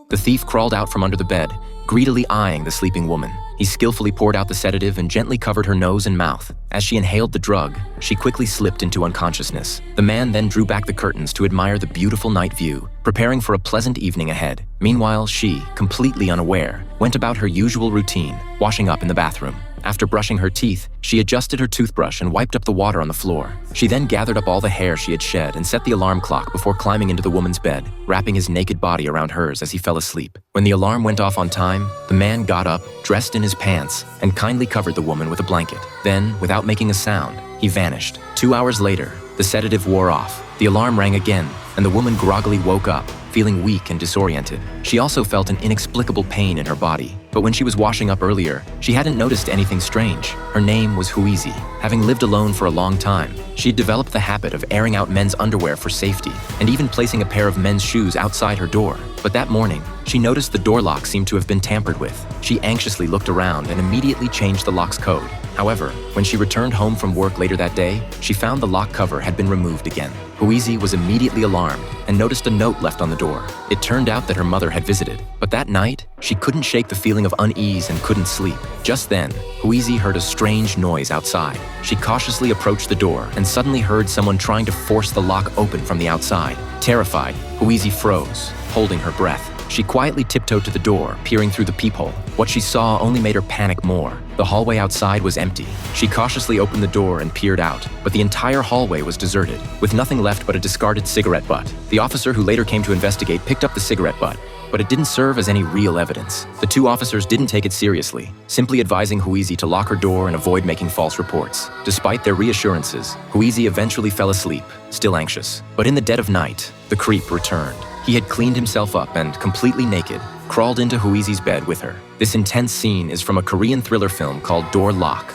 The thief crawled out from under the bed, greedily eyeing the sleeping woman. He skillfully poured out the sedative and gently covered her nose and mouth. As she inhaled the drug, she quickly slipped into unconsciousness. The man then drew back the curtains to admire the beautiful night view, preparing for a pleasant evening ahead. Meanwhile, she, completely unaware, went about her usual routine, washing up in the bathroom. After brushing her teeth, she adjusted her toothbrush and wiped up the water on the floor. She then gathered up all the hair she had shed and set the alarm clock before climbing into the woman's bed, wrapping his naked body around hers as he fell asleep. When the alarm went off on time, the man got up, dressed in his pants, and kindly covered the woman with a blanket. Then, without making a sound, he vanished. 2 hours later, the sedative wore off. The alarm rang again, and the woman groggily woke up, feeling weak and disoriented. She also felt an inexplicable pain in her body, but when she was washing up earlier, she hadn't noticed anything strange. Her name was Huizi. Having lived alone for a long time, she had developed the habit of airing out men's underwear for safety, and even placing a pair of men's shoes outside her door. But that morning, she noticed the door lock seemed to have been tampered with. She anxiously looked around and immediately changed the lock's code. However, when she returned home from work later that day, she found the lock cover had been removed again. Huizi was immediately alarmed and noticed a note left on the door. It turned out that her mother had visited, but that night, she couldn't shake the feeling of unease and couldn't sleep. Just then, Huizi heard a strange noise outside. She cautiously approached the door and suddenly heard someone trying to force the lock open from the outside. Terrified, Huizi froze, holding her breath. She quietly tiptoed to the door, peering through the peephole. What she saw only made her panic more. The hallway outside was empty. She cautiously opened the door and peered out, but the entire hallway was deserted, with nothing left but a discarded cigarette butt. The officer who later came to investigate picked up the cigarette butt, but it didn't serve as any real evidence. The two officers didn't take it seriously, simply advising Huizi to lock her door and avoid making false reports. Despite their reassurances, Huizi eventually fell asleep, still anxious. But in the dead of night, the creep returned. He had cleaned himself up and, completely naked, crawled into Huizi's bed with her. This intense scene is from a Korean thriller film called Door Lock,